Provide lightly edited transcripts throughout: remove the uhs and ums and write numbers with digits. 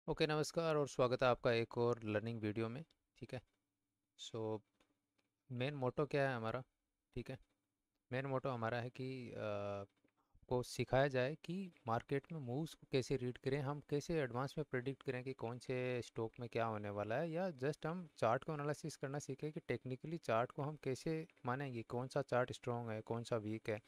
Okay, नमस्कार और स्वागत है आपका एक और लर्निंग वीडियो में। ठीक है। सो मेन मोटो क्या है हमारा? ठीक है। मेन मोटो हमारा है कि को सिखाया जाए कि मार्केट में मूव्स को कैसे रीड करें, हम कैसे एडवांस में प्रेडिक्ट करें कि कौन से स्टॉक में क्या होने वाला है, या जस्ट हम चार्ट को एनालिसिस करना सीखें कि टेक्निकली चार्ट को हम कैसे मानेंगे, कौन सा चार्ट स्ट्रॉन्ग है, कौन सा वीक है,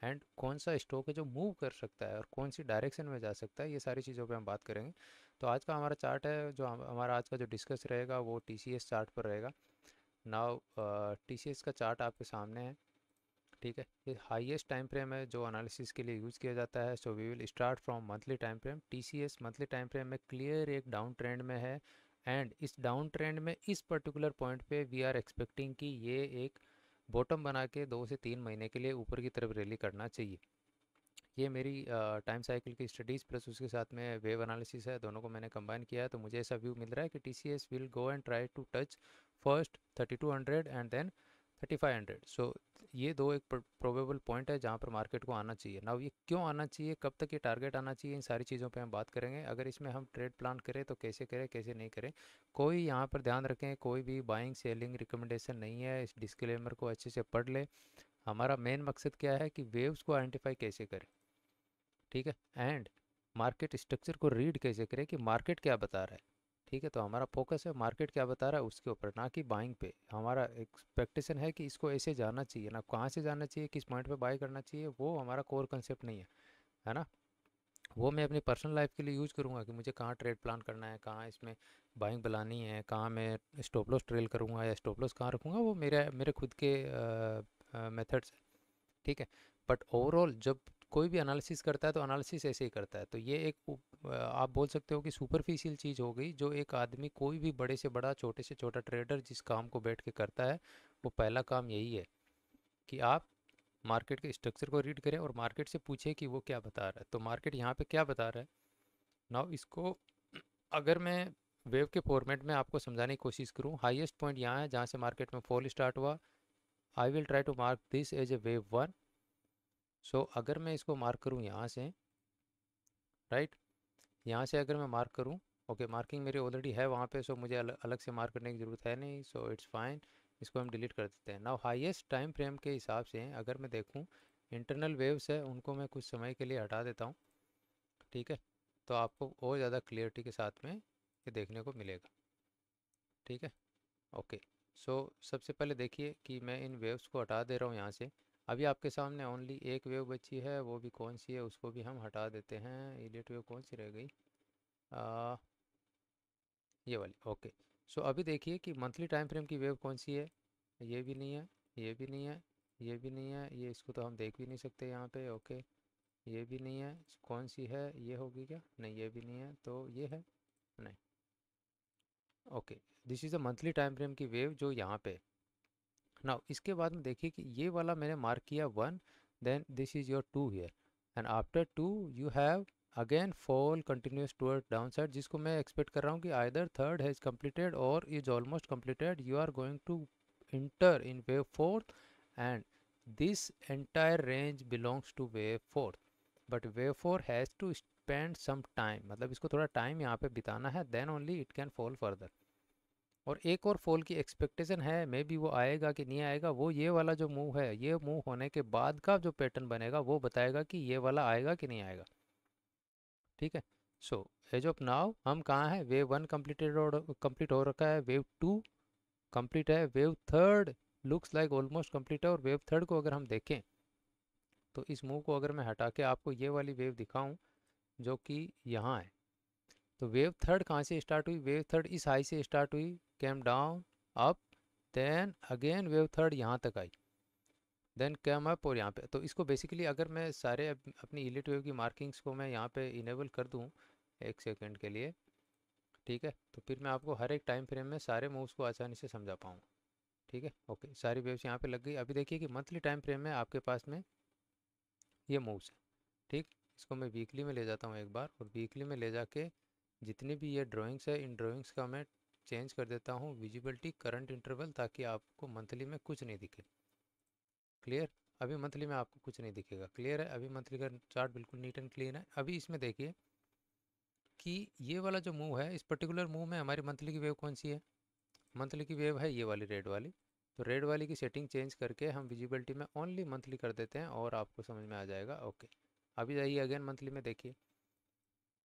एंड कौन सा स्टॉक है जो मूव कर सकता है और कौन सी डायरेक्शन में जा सकता है। ये सारी चीज़ों पे हम बात करेंगे। तो आज का हमारा चार्ट है, जो हमारा आज का जो डिस्कस रहेगा वो टीसीएस चार्ट पर रहेगा। नाउ टीसीएस का चार्ट आपके सामने है। ठीक है। ये हाईएस्ट टाइम फ्रेम है जो एनालिसिस के लिए यूज़ किया जाता है। So we will start from monthly time frame. TCS monthly time frame में क्लियर एक डाउन ट्रेंड में है, एंड इस डाउन ट्रेंड में इस पर्टिकुलर पॉइंट पे वी आर एक्सपेक्टिंग कि ये एक बॉटम बना के 2 से 3 महीने के लिए ऊपर की तरफ रैली करना चाहिए। ये मेरी टाइम साइकिल की स्टडीज़ प्लस उसके साथ में वेव एनालिसिस है, दोनों को मैंने कंबाइन किया है। तो मुझे ऐसा व्यू मिल रहा है कि T C S will go and try to touch first 3200 and then 3500। So ये दो एक प्रोबेबल पॉइंट है जहाँ पर मार्केट को आना चाहिए। नाउ ये क्यों आना चाहिए, कब तक ये टारगेट आना चाहिए, इन सारी चीज़ों पे हम बात करेंगे। अगर इसमें हम ट्रेड प्लान करें तो कैसे करें कैसे नहीं करें, कोई यहाँ पर ध्यान रखें, कोई भी बाइंग सेलिंग रिकमेंडेशन नहीं है। इस डिस्क्लेमर को अच्छे से पढ़ ले। हमारा मेन मकसद क्या है कि वेव्स को आइडेंटिफाई कैसे करें। ठीक है। एंड मार्केट स्ट्रक्चर को रीड कैसे करें कि मार्केट क्या बता रहा है। ठीक है। तो हमारा फोकस है मार्केट क्या बता रहा है उसके ऊपर, ना कि बाइंग पे। हमारा एक्सपेक्टेशन है कि इसको ऐसे जाना चाहिए, ना कहाँ से जाना चाहिए, किस पॉइंट पे बाई करना चाहिए, वो हमारा कोर कंसेप्ट नहीं है ना। वो मैं अपनी पर्सनल लाइफ के लिए यूज़ करूँगा कि मुझे कहाँ ट्रेड प्लान करना है, कहाँ इसमें बाइंग बुलानी है, कहाँ मैं स्टॉप लॉस ट्रेल करूँगा या स्टॉप लॉस कहाँ रखूँगा, वो मेरे मेरे खुद के मेथड्स। ठीक है। बट ओवरऑल जब कोई भी एनालिसिस करता है तो एनालिसिस ऐसे ही करता है। तो ये एक आप बोल सकते हो कि सुपरफिशियल चीज़ हो गई, जो एक आदमी कोई भी बड़े से बड़ा छोटे से छोटा ट्रेडर जिस काम को बैठ के करता है, वो पहला काम यही है कि आप मार्केट के स्ट्रक्चर को रीड करें और मार्केट से पूछें कि वो क्या बता रहा है। तो मार्केट यहाँ पे क्या बता रहा है। नाउ इसको अगर मैं वेव के फॉर्मेट में आपको समझाने की कोशिश करूँ, हाईएस्ट पॉइंट यहाँ है जहाँ से मार्केट में फॉल स्टार्ट हुआ। I will try to mark this as a wave one. So अगर मैं इसको मार्क करूँ यहाँ से, राइट, यहाँ से अगर मैं मार्क करूँ, ओके, मार्किंग मेरी ऑलरेडी है वहाँ पे, सो मुझे अलग से मार्क करने की ज़रूरत है नहीं। So it's fine. इसको हम डिलीट कर देते हैं। नाउ हाईएस्ट टाइम फ्रेम के हिसाब से अगर मैं देखूँ, इंटरनल वेव्स है उनको मैं कुछ समय के लिए हटा देता हूँ। ठीक है। तो आपको और ज़्यादा क्लियरिटी के साथ में ये देखने को मिलेगा। ठीक है। ओके। सो सबसे पहले देखिए कि मैं इन वेव्स को हटा दे रहा हूँ यहाँ से। अभी आपके सामने ओनली एक वेव बची है, वो भी कौन सी है उसको भी हम हटा देते हैं। इलियट वेव कौन सी रह गई? आ, ये वाली। ओके। सो अभी देखिए कि मंथली टाइम फ्रेम की वेव कौन सी है। ये भी नहीं है, ये भी नहीं है, ये भी नहीं है, ये इसको तो हम देख भी नहीं सकते यहाँ पे। ओके। ये भी नहीं है। कौन सी है? ये होगी क्या? नहीं, ये भी नहीं है। तो ये है? नहीं। Okay. This is a monthly time frame की वेव जो यहाँ पे। नाउ इसके बाद में देखिए कि ये वाला मैंने मार्क किया one, then this is your two here, and after two you have again fall continuous toward down side, जिसको मैं एक्सपेक्ट कर रहा हूँ कि either third has completed or is almost completed, you are going to enter in wave fourth, and this entire range belongs to wave fourth. But wave four has to spend some time, मतलब इसको थोड़ा time यहाँ पे बिताना है, then only it can fall further. और एक और फॉल की एक्सपेक्टेशन है, मे बी वो आएगा कि नहीं आएगा, वो ये वाला जो मूव है, ये मूव होने के बाद का जो पैटर्न बनेगा वो बताएगा कि ये वाला आएगा कि नहीं आएगा। ठीक है। सो एज ऑफ नाउ हम कहाँ हैं? वेव वन कंप्लीटेड और कंप्लीट हो रखा है, वेव टू कंप्लीट है, wave third looks like almost complete है। और वेव थर्ड को अगर हम देखें तो इस मूव को अगर मैं हटा के आपको ये वाली वेव दिखाऊं जो कि यहाँ है, तो वेव थर्ड कहाँ से स्टार्ट हुई? वेव थर्ड इस हाई से स्टार्ट हुई, came down, up, then again wave third यहाँ तक आई, देन कम अप और यहाँ पे। तो इसको बेसिकली अगर मैं सारे अपनी इलिट वेव की मार्किंग्स को मैं यहाँ पे इनेबल कर दूँ एक सेकंड के लिए, ठीक है, तो फिर मैं आपको हर एक टाइम फ्रेम में सारे मूव्स को आसानी से समझा पाऊँगा। ठीक है। ओके, सारी वेव्स यहाँ पे लग गई। अभी देखिए कि मंथली टाइम फ्रेम में आपके पास में ये मूव्स है। ठीक। इसको मैं वीकली में ले जाता हूँ एक बार, और वीकली में ले जाके जितनी भी ये ड्राइंग्स है इन ड्राइंग्स का मैं चेंज कर देता हूँ विजिबिलिटी करंट इंटरवल, ताकि आपको मंथली में कुछ नहीं दिखे। क्लियर? अभी मंथली में आपको कुछ नहीं दिखेगा। क्लियर है? अभी मंथली का चार्ट बिल्कुल नीट एंड क्लीन है। अभी इसमें देखिए कि ये वाला जो मूव है, इस पर्टिकुलर मूव में हमारी मंथली की वेव कौन सी है? मंथली की वेव है ये वाली रेड वाली। तो रेड वाली की सेटिंग चेंज करके हम विजिबिलिटी में ओनली मंथली कर देते हैं और आपको समझ में आ जाएगा। ओके, अभी जाइए अगेन मंथली में, देखिए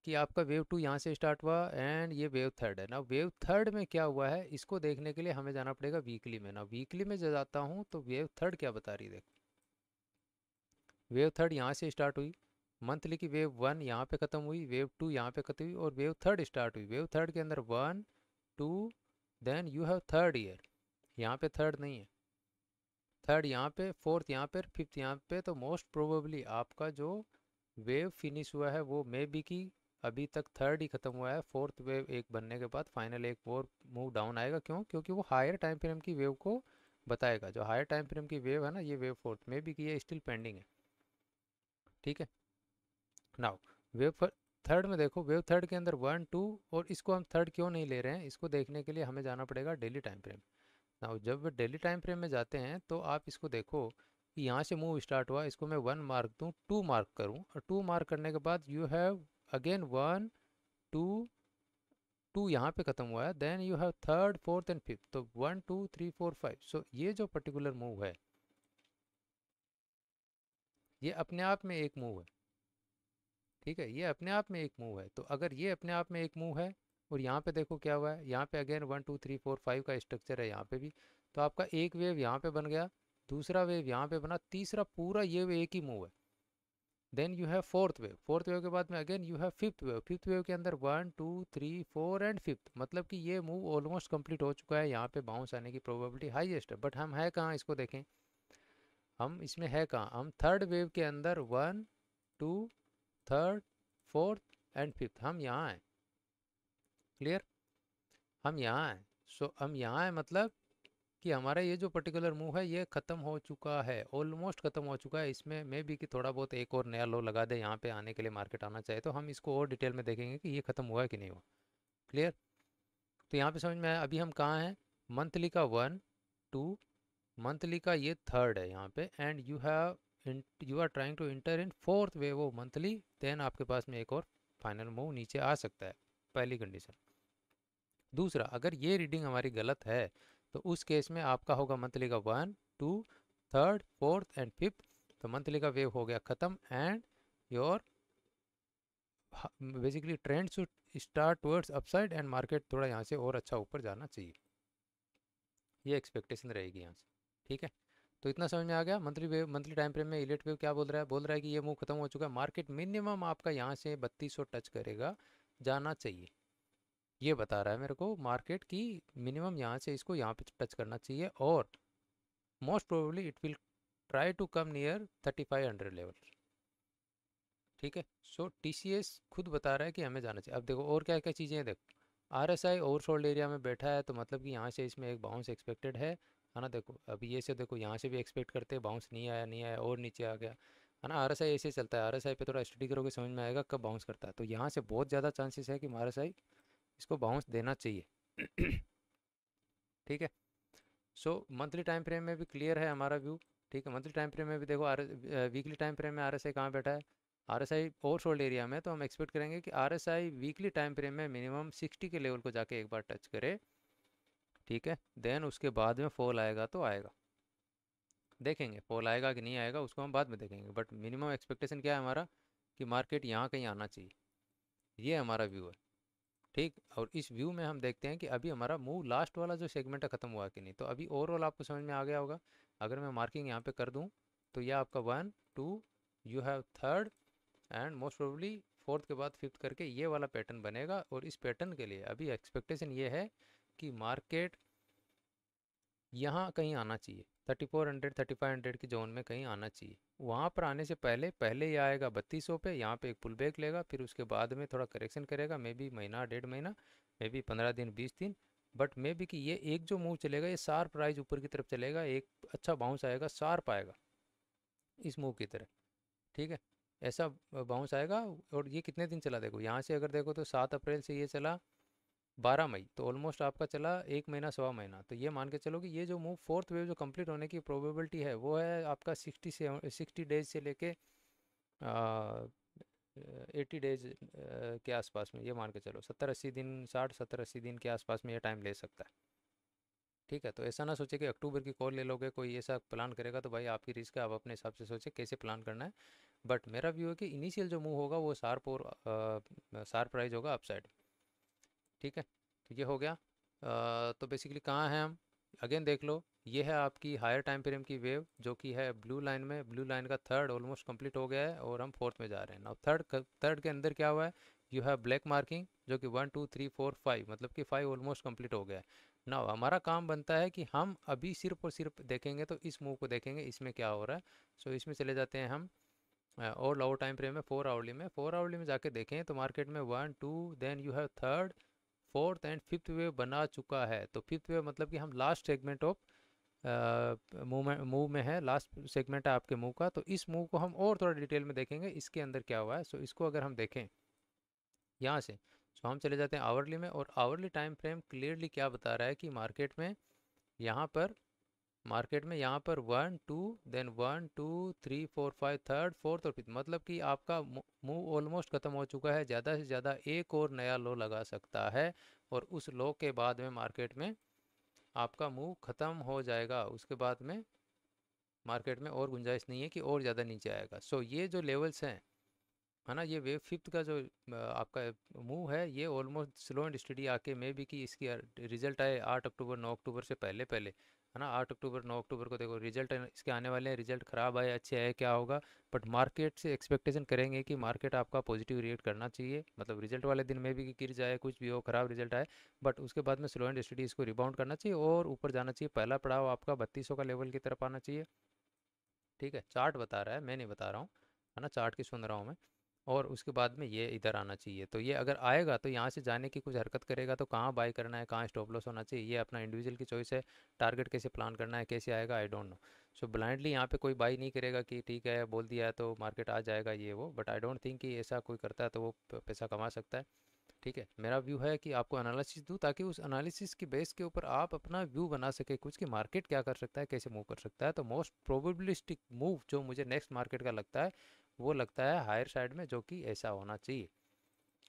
कि आपका वेव टू यहाँ से स्टार्ट हुआ एंड ये वेव थर्ड है ना। वेव थर्ड में क्या हुआ है इसको देखने के लिए हमें जाना पड़ेगा वीकली में ना। वीकली में जब जाता हूँ तो वेव थर्ड क्या बता रही है, देखो वेव थर्ड यहाँ से स्टार्ट हुई, मंथली की वेव वन यहाँ पे ख़त्म हुई, वेव टू यहाँ पे ख़त्म हुई और वेव थर्ड स्टार्ट हुई। वेव थर्ड के अंदर one two, then you have third year, यहाँ पे थर्ड नहीं है, थर्ड यहाँ पे, फोर्थ यहाँ पे, फिफ्थ यहाँ पे। तो मोस्ट प्रोबेबली आपका जो वेव फिनिश हुआ है वो मे बी की अभी तक थर्ड ही खत्म हुआ है। फोर्थ वेव एक बनने के बाद फाइनल एक और मूव डाउन आएगा, क्यों? क्योंकि वो हायर टाइम फ्रेम की वेव को बताएगा। जो हायर टाइम फ्रेम की वेव है ना, ये वेव फोर्थ में भी की ये स्टिल पेंडिंग है, ठीक है। नाउ वेव थर्ड में देखो, वेव थर्ड के अंदर वन टू, और इसको हम थर्ड क्यों नहीं ले रहे हैं, इसको देखने के लिए हमें जाना पड़ेगा डेली टाइम फ्रेम। नाउ जब डेली टाइम फ्रेम में जाते हैं तो आप इसको देखो कि यहाँ से मूव स्टार्ट हुआ, इसको मैं वन मार्क दूँ, टू मार्क करूँ, और टू मार्क करने के बाद you have again one two, two यहाँ पे ख़त्म हुआ है, then you have third fourth and fifth. तो one two three four five. So ये जो पर्टिकुलर मूव है ये अपने आप में एक मूव है, ठीक है, ये अपने आप में एक मूव है। तो अगर ये अपने आप में एक मूव है और यहाँ पे देखो क्या हुआ है, यहाँ पे again one two three four five का स्ट्रक्चर है यहाँ पे भी, तो आपका एक वेव यहाँ पे बन गया, दूसरा वेव यहाँ पे बना, तीसरा पूरा ये एक ही मूव है। Then you have fourth wave, fourth wave के बाद में again you have fifth wave, fifth wave के अंदर one two three four and fifth. मतलब कि ये मूव ऑलमोस्ट कंप्लीट हो चुका है, यहाँ पे बाउंस आने की प्रोबेबिलिटी हाईएस्ट है। बट हम है कहाँ, इसको देखें, हम इसमें है कहाँ, हम थर्ड वेव के अंदर one to third fourth and fifth, हम यहाँ हैं। क्लियर, हम यहाँ हैं। सो हम यहाँ हैं, मतलब कि हमारा ये जो पर्टिकुलर मूव है ये ख़त्म हो चुका है, ऑलमोस्ट ख़त्म हो चुका है। इसमें मे बी कि थोड़ा बहुत एक और नया लो लगा दे यहाँ पे आने के लिए, मार्केट आना चाहे तो हम इसको और डिटेल में देखेंगे कि ये ख़त्म हुआ है कि नहीं हुआ। क्लियर, तो यहाँ पे समझ में आया। अभी हम कहाँ हैं, मंथली का वन टू, मंथली का ये थर्ड है यहाँ पे, and you are trying to enter in fourth wave of monthly, then आपके पास में एक और फाइनल मूव नीचे आ सकता है, पहली कंडीशन। दूसरा, अगर ये रीडिंग हमारी गलत है तो उस केस में आपका होगा मंथली का one two third fourth and fifth. तो मंथली का वेव हो गया ख़त्म and your basically trend should start towards upside and market थोड़ा यहाँ से और अच्छा ऊपर जाना चाहिए, ये एक्सपेक्टेशन रहेगी यहाँ से, ठीक है। तो इतना समझ में आ गया। Monthly wave, monthly time frame में इलेट वेव क्या बोल रहा है, बोल रहा है कि ये मूव खत्म हो चुका है, मार्केट मिनिमम आपका यहाँ से 3200 टच करेगा, जाना चाहिए। ये बता रहा है मेरे को मार्केट की मिनिमम यहाँ से इसको यहाँ पे टच करना चाहिए, और most probably it will try to come near 3500 level, ठीक है। सो टीसीएस खुद बता रहा है कि हमें जाना चाहिए। अब देखो और क्या क्या चीज़ें हैं, देखो आरएसआई ओवरसोल्ड एरिया में बैठा है, तो मतलब कि यहाँ से इसमें एक बाउंस एक्सपेक्टेड है ना। देखो अभी ये से देखो यहाँ से भी एक्सपेक्ट करते हैं, बाउंस नहीं आया, नहीं आया और नीचे आ गया, है ना। आरएसआई ऐसे चलता है, आरएसआई पे थोड़ा स्टडी करोगे समझ में आएगा कब बाउंस करता है। तो यहाँ से बहुत ज़्यादा चांसेस है कि आरएसआई इसको बाउंस देना चाहिए ठीक है। सो मंथली टाइम फ्रेम में भी क्लियर है हमारा व्यू, ठीक है। मंथली टाइम फ्रेम में भी देखो वीकली टाइम फ्रेम में आरएसआई कहाँ बैठा है, आरएसआई ओवरसोल्ड एरिया में। तो हम एक्सपेक्ट करेंगे कि आरएसआई वीकली टाइम फ्रेम में मिनिमम 60 के लेवल को जाके एक बार टच करे, ठीक है। देन उसके बाद में फॉल आएगा तो आएगा, देखेंगे फॉल आएगा कि नहीं आएगा उसको हम बाद में देखेंगे। बट मिनिमम एक्सपेक्टेशन क्या है हमारा, कि मार्केट यहाँ कहीं आना चाहिए, ये हमारा व्यू है, ठीक। और इस व्यू में हम देखते हैं कि अभी हमारा मूव लास्ट वाला जो सेगमेंट है ख़त्म हुआ कि नहीं। तो अभी ओवरऑल आपको समझ में आ गया होगा। अगर मैं मार्किंग यहाँ पे कर दूँ तो यह आपका one two, you have third and most probably fourth के बाद फिफ्थ करके ये वाला पैटर्न बनेगा। और इस पैटर्न के लिए अभी एक्सपेक्टेशन ये है कि मार्केट यहाँ कहीं आना चाहिए, 3400 3500 की जोन में कहीं आना चाहिए। वहाँ पर आने से पहले पहले ये आएगा 3200 पे, यहाँ पे एक पुल बैक लेगा, फिर उसके बाद में थोड़ा करेक्शन करेगा, मे बी महीना डेढ़ महीना, मे बी 15 दिन 20 दिन। बट मे बी कि ये एक जो मूव चलेगा ये शार्प राइज ऊपर की तरफ चलेगा, एक अच्छा बाउंस आएगा, शार्प आएगा इस मूव की तरह, ठीक है। ऐसा बाउंस आएगा। और ये कितने दिन चला, देखो यहाँ से अगर देखो तो 7 अप्रैल से ये चला 12 मई, तो ऑलमोस्ट आपका चला एक महीना सवा महीना। तो ये मान के चलो कि ये जो मूव फोर्थ वेव जो कंप्लीट होने की प्रोबेबिलिटी है वो है आपका 60 डेज से लेके 80 डेज के आसपास में, ये मान के चलो 70-80 दिन, 60-70-80 दिन के आसपास में ये टाइम ले सकता है। ठीक है, तो ऐसा ना सोचे कि अक्टूबर की कॉल ले लोगे, कोई ऐसा प्लान करेगा तो भाई आपकी रिस्क है, आप अपने हिसाब से सोचे कैसे प्लान करना है। बट मेरा व्यू है कि इनिशियल जो मूव होगा वो शार्प और शार्प प्राइस होगा अपसाइड। ठीक है, तो ये हो गया। तो बेसिकली कहाँ हैं हम, अगेन देख लो, ये है आपकी हायर टाइम फ्रेम की वेव जो कि है ब्लू लाइन में, ब्लू लाइन का थर्ड ऑलमोस्ट कंप्लीट हो गया है और हम फोर्थ में जा रहे हैं। नाउ थर्ड के अंदर क्या हुआ है, यू हैव ब्लैक मार्किंग जो कि 1 2 3 4 5, मतलब कि 5 ऑलमोस्ट कंप्लीट हो गया है। नाउ हमारा काम बनता है कि हम अभी सिर्फ और सिर्फ देखेंगे, तो इस मूव को देखेंगे इसमें क्या हो रहा है। सो इसमें चले जाते हैं हम, और लोअर टाइम फ्रेम में 4 आवरली में, 4 आवरली में जाके देखें तो मार्केट में 1 2, then you have third fourth and fifth wave बना चुका है। तो फिफ्थ वेव मतलब कि हम लास्ट सेगमेंट ऑफ मूव में है, लास्ट सेगमेंट है आपके मूव का। तो इस मूव को हम और थोड़ा डिटेल में देखेंगे इसके अंदर क्या हुआ है। सो इसको अगर हम देखें यहाँ से, सो हम चले जाते हैं आवरली में, और आवरली टाइम फ्रेम क्लियरली क्या बता रहा है कि मार्केट में यहाँ पर 1 2, देन 1 2 3 4 5, थर्ड फोर्थ और फिफ्थ, मतलब कि आपका मूव ऑलमोस्ट ख़त्म हो चुका है। ज़्यादा से ज़्यादा एक और नया लो लगा सकता है, और उस लो के बाद में मार्केट में आपका मूव ख़त्म हो जाएगा। उसके बाद में मार्केट में और गुंजाइश नहीं है कि और ज़्यादा नीचे आएगा। सो ये जो लेवल्स हैं, है ना, ये वेव फिफ्थ का जो आपका मूव है, ये ऑलमोस्ट स्लो एंड स्टडी आके मे भी कि इसकी रिजल्ट आए 8 अक्टूबर 9 अक्टूबर से पहले पहले, है ना। 8 अक्टूबर 9 अक्टूबर को देखो रिजल्ट इसके आने वाले हैं, रिजल्ट ख़राब आए अच्छे आए क्या होगा। बट मार्केट से एक्सपेक्टेशन करेंगे कि मार्केट आपका पॉजिटिव रिएक्ट करना चाहिए, मतलब रिजल्ट वाले दिन में भी कि गिर जाए कुछ भी हो, ख़राब रिजल्ट आए, बट उसके बाद में स्लो एंड स्टडी इसको रिबाउंड करना चाहिए और ऊपर जाना चाहिए। पहला पड़ाव आपका 3200 का लेवल की तरफ आना चाहिए। ठीक है, चार्ट बता रहा है, मैं नहीं बता रहा हूँ, है ना, चार्ट की सुन रहा हूँ मैं। और उसके बाद में ये इधर आना चाहिए। तो ये अगर आएगा तो यहाँ से जाने की कुछ हरकत करेगा, तो कहाँ बाय करना है, कहाँ स्टॉप लॉस होना चाहिए, ये अपना इंडिविजुअल की चॉइस है। टारगेट कैसे प्लान करना है, कैसे आएगा, I don't know. So blindly यहाँ पे कोई बाई नहीं करेगा कि ठीक है बोल दिया है तो मार्केट आ जाएगा ये वो, बट आई डोंट थिंक कि ऐसा कोई करता है तो वो पैसा कमा सकता है। ठीक है, मेरा व्यू है कि आपको एनालिसिस दूँ ताकि उस एनालिसिस की बेस के ऊपर आप अपना व्यू बना सके कुछ, कि मार्केट क्या कर सकता है, कैसे मूव कर सकता है। तो मोस्ट प्रोबेबिलिस्टिक मूव जो मुझे नेक्स्ट मार्केट का लगता है, वो लगता है हायर साइड में, जो कि ऐसा होना चाहिए।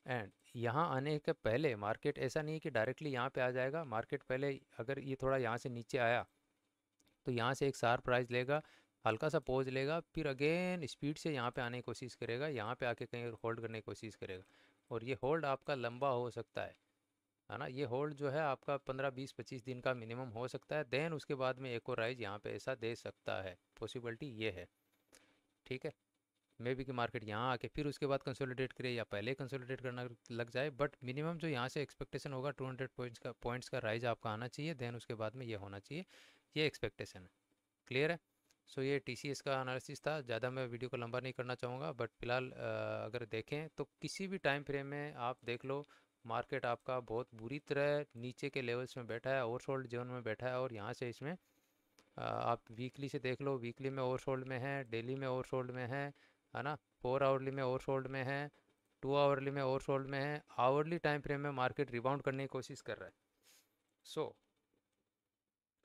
एंड यहाँ आने के पहले मार्केट ऐसा नहीं है कि डायरेक्टली यहाँ पे आ जाएगा। मार्केट पहले अगर ये थोड़ा यहाँ से नीचे आया तो यहाँ से एक शार्प प्राइस लेगा, हल्का सा पोज लेगा, फिर अगेन स्पीड से यहाँ पे आने की कोशिश करेगा, यहाँ पे आके कहीं होल्ड करने की कोशिश करेगा। और ये होल्ड आपका लंबा हो सकता है ना। ये होल्ड जो है आपका 15 20 25 दिन का मिनिमम हो सकता है। देन उसके बाद में एक और राइज यहाँ पे ऐसा दे सकता है, पॉसिबिलिटी ये है। ठीक है, मे भी कि मार्केट यहाँ आके फिर उसके बाद कंसोलिडेट करे या पहले कंसोलिडेट करना लग जाए, बट मिनिमम जो यहाँ से एक्सपेक्टेशन होगा 200 पॉइंट्स का राइज आपका आना चाहिए। देन उसके बाद में ये होना चाहिए, ये एक्सपेक्टेशन है। क्लियर है। सो ये TCS का एनालिसिस था, ज़्यादा मैं वीडियो को लंबा नहीं करना चाहूँगा, बट फिलहाल अगर देखें तो किसी भी टाइम फ्रेम में आप देख लो, मार्केट आपका बहुत बुरी तरह नीचे के लेवल्स में बैठा है, ओवरसोल्ड जोन में बैठा है। और यहाँ से इसमें आप वीकली से देख लो, वीकली में ओवरसोल्ड में है, डेली में ओवरसोल्ड में है ना, 4 आवरली में ओवरसोल्ड में है, 2 आवरली में ओवरसोल्ड में है, आवरली टाइम फ्रेम में मार्केट रिबाउंड करने की कोशिश कर रहा है। सो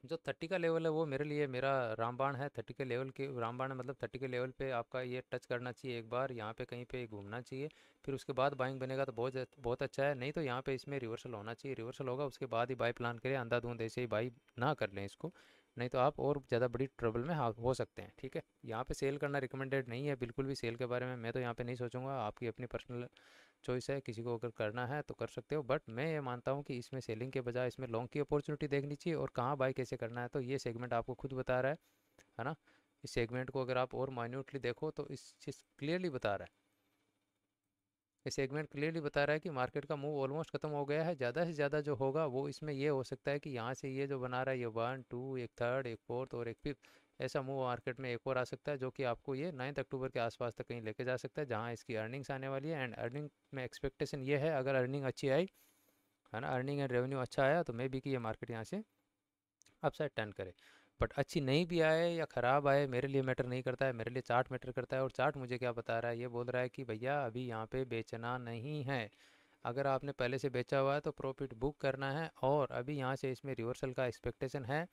जो 30 का लेवल है वो मेरे लिए मेरा रामबाण है। 30 के लेवल के रामबाण है, मतलब 30 के लेवल पे आपका ये टच करना चाहिए एक बार, यहाँ पे कहीं पे घूमना चाहिए, फिर उसके बाद बाइंग बनेगा तो बहुत बहुत अच्छा है। नहीं तो यहाँ पे इसमें रिवर्सल होना चाहिए, रिवर्सल होगा उसके बाद ही बाई प्लान करें, अंधाधुंध ऐसे ही बाई ना कर लें इसको, नहीं तो आप और ज़्यादा बड़ी ट्रबल में हो सकते हैं। ठीक है, यहाँ पे सेल करना रिकमेंडेड नहीं है बिल्कुल भी, सेल के बारे में मैं तो यहाँ पे नहीं सोचूंगा, आपकी अपनी पर्सनल चॉइस है, किसी को अगर करना है तो कर सकते हो। बट मैं ये मानता हूँ कि इसमें सेलिंग के बजाय इसमें लॉन्ग की अपॉर्चुनिटी देखनी चाहिए, और कहाँ बाई कैसे करना है तो ये सेगमेंट आपको खुद बता रहा है ना। इस सेगमेंट को अगर आप और माइन्यूटली देखो तो इस चीज़ क्लियरली बता रहा है, ये सेगमेंट क्लियरली बता रहा है कि मार्केट का मूव ऑलमोस्ट खत्म हो गया है। ज़्यादा से ज़्यादा जो होगा वो इसमें ये हो सकता है कि यहाँ से ये जो बना रहा है, ये 1 2, एक थर्ड, एक फोर्थ और एक फिफ्थ, ऐसा मूव मार्केट में एक और आ सकता है, जो कि आपको ये 9 अक्टूबर के आसपास तक कहीं लेके जा सकता है, जहाँ इसकी अर्निंग्स आने वाली है। एंड अर्निंग में एक्सपेक्टेशन ये है, अगर अर्निंग अच्छी आई, है ना, अर्निंग एंड रेवेन्यू अच्छा आया, तो मे बी कि ये मार्केट यहाँ से अपसाइड टर्न करे। बट अच्छी नहीं भी आए या ख़राब आए मेरे लिए मैटर नहीं करता है, मेरे लिए चार्ट मैटर करता है। और चार्ट मुझे क्या बता रहा है, ये बोल रहा है कि भैया अभी यहाँ पे बेचना नहीं है। अगर आपने पहले से बेचा हुआ है तो प्रॉफिट बुक करना है, और अभी यहाँ से इसमें रिवर्सल का एक्सपेक्टेशन है,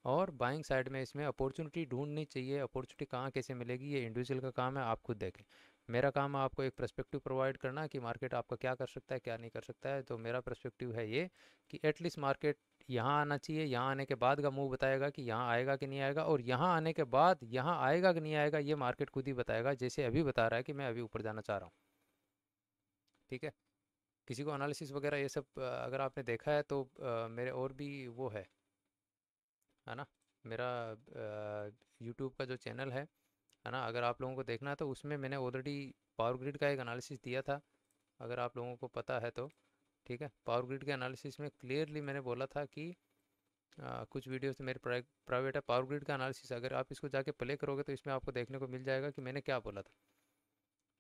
और बाइंग साइड में इसमें अपॉर्चुनिटी ढूंढनी चाहिए। अपॉर्चुनिटी कहाँ कैसे मिलेगी ये इंडिविजुअल का काम है, आप खुद देखें। मेरा काम है आपको एक पर्सपेक्टिव प्रोवाइड करना कि मार्केट आपका क्या कर सकता है क्या नहीं कर सकता है। तो मेरा पर्सपेक्टिव है ये कि एटलीस्ट मार्केट यहाँ आना चाहिए, यहाँ आने के बाद का मूव बताएगा कि यहाँ आएगा कि नहीं आएगा, और यहाँ आने के बाद यहाँ आएगा कि नहीं आएगा ये मार्केट खुद ही बताएगा, जैसे अभी बता रहा है कि मैं अभी ऊपर जाना चाह रहा हूँ। ठीक है। किसी को एनालिसिस वगैरह ये सब अगर आपने देखा है तो मेरे और भी वो है ना, मेरा यूट्यूब का जो चैनल है ना, अगर आप लोगों को देखना है तो उसमें मैंने ऑलरेडी पावर ग्रिड का एक एनालिसिस दिया था, अगर आप लोगों को पता है तो। ठीक है। पावर ग्रिड के एनालिसिस में क्लियरली मैंने बोला था कि कुछ वीडियोस मेरे प्राइवेट है पावर ग्रिड का एनालिसिस, अगर आप इसको जाके प्ले करोगे तो इसमें आपको देखने को मिल जाएगा कि मैंने क्या बोला था।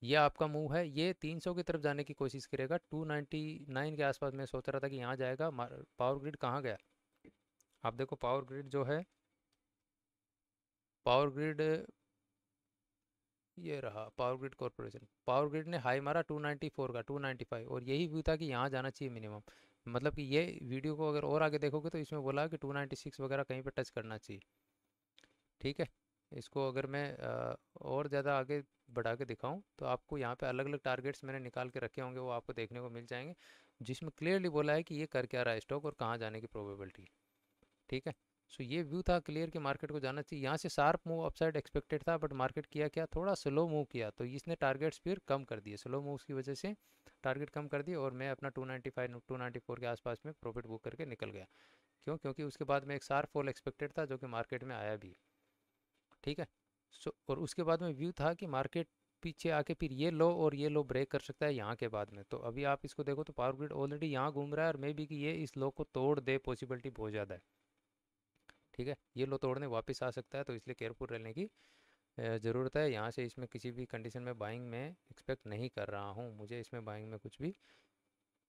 ये आपका मूव है, ये 300 की तरफ जाने की कोशिश करेगा, 299 के आसपास मैं सोच रहा था कि यहाँ जाएगा। पावर ग्रिड कहाँ गया, आप देखो पावर ग्रिड जो है, पावर ग्रिड ये रहा power grid corporation. Power grid ने हाई मारा 294 का, 295, और यही व्यू था कि यहाँ जाना चाहिए मिनिमम। मतलब कि ये वीडियो को अगर और आगे देखोगे तो इसमें बोला कि 296 वगैरह कहीं पे टच करना चाहिए। ठीक है। इसको अगर मैं और ज़्यादा आगे बढ़ा के दिखाऊं तो आपको यहाँ पे अलग अलग टारगेट्स मैंने निकाल के रखे होंगे, वो आपको देखने को मिल जाएंगे, जिसमें क्लियरली बोला है कि ये कर क्या रहा है स्टॉक और कहाँ जाने की प्रोबेबिलिटी। ठीक है। सो ये व्यू था क्लियर कि मार्केट को जाना चाहिए, यहाँ से शार्प मूव अपसाइड एक्सपेक्टेड था, बट मार्केट किया क्या, थोड़ा स्लो मूव किया, तो इसने टारगेट्स फिर कम कर दिए, स्लो मूव्स की वजह से टारगेट कम कर दिए, और मैं अपना 295 294 के आसपास में प्रॉफिट बुक करके निकल गया। क्यों, क्योंकि उसके बाद में एक शार्प फॉल एक्सपेक्टेड था जो कि मार्केट में आया भी। ठीक है। सो और उसके बाद में व्यू था कि मार्केट पीछे आके फिर ये लो और ये लो ब्रेक कर सकता है यहाँ के बाद में। तो अभी आप इसको देखो तो पावर ग्रिड ऑलरेडी यहाँ घूम रहा है, और मे बी कि ये इस लो को तोड़ दे, पॉसिबिलिटी बहुत ज़्यादा है। ठीक है। ये लो तोड़ने वापस आ सकता है, तो इसलिए केयरफुल रहने की ज़रूरत है। यहाँ से इसमें किसी भी कंडीशन में बाइंग में एक्सपेक्ट नहीं कर रहा हूँ, मुझे इसमें बाइंग में कुछ भी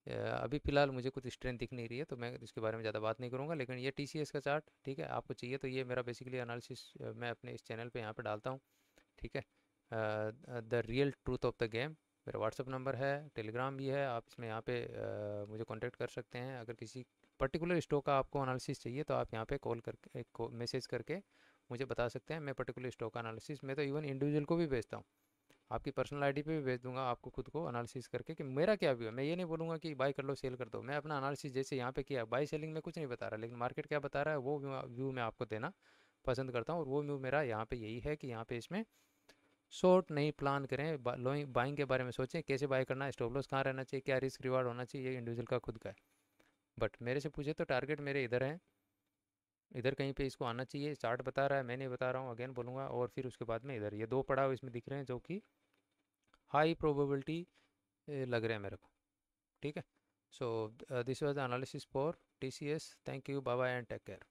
अभी फ़िलहाल मुझे कुछ स्ट्रेंथ दिख नहीं रही है, तो मैं इसके बारे में ज़्यादा बात नहीं करूँगा। लेकिन ये TCS का चार्ट, ठीक है, आपको चाहिए तो ये मेरा बेसिकली एनालिसिस मैं अपने इस चैनल पे यहाँ पे डालता हूँ। ठीक है। The real truth of the game, मेरा व्हाट्सअप नंबर है, टेलीग्राम भी है, आप इसमें यहाँ पे मुझे कांटेक्ट कर सकते हैं। अगर किसी पर्टिकुलर स्टॉक का आपको एनालिसिस चाहिए तो आप यहाँ पे कॉल करके मैसेज करके मुझे बता सकते हैं। मैं पर्टिकुलर स्टॉक का एनालिसिस, मैं तो इवन इंडिविजुअल को भी भेजता हूँ, आपकी पर्सनल आईडी पे भी भेज दूंगा आपको खुद को एनालिसिस करके कि मेरा क्या व्यू है। मैं ये नहीं बोलूँगा कि बाय कर लो सेल कर दो, मैं अपना एनालिसिस जैसे यहाँ पे किया, बाय सेलिंग में कुछ नहीं बता रहा, लेकिन मार्केट क्या बता रहा है वो व्यू मैं आपको देना पसंद करता हूँ। और वो व्यू मेरा यहाँ पे यही है कि यहाँ पे इसमें शॉर्ट नहीं प्लान करें, बाइंग के बारे में सोचें, कैसे बाय करना है, स्टॉप लॉस कहाँ रहना चाहिए, क्या रिस्क रिवार्ड होना चाहिए, ये इंडिविजुअल का खुद का है। बट मेरे से पूछे तो टारगेट मेरे इधर है, इधर कहीं पे इसको आना चाहिए, चार्ट बता रहा है, मैं नहीं बता रहा हूँ, अगेन बोलूँगा। और फिर उसके बाद में इधर ये दो पड़ाव इसमें दिख रहे हैं जो कि हाई प्रोबेबिलिटी लग रहे हैं मेरे को। ठीक है। So this was the analysis for TCS। Thank you, bye bye and take care.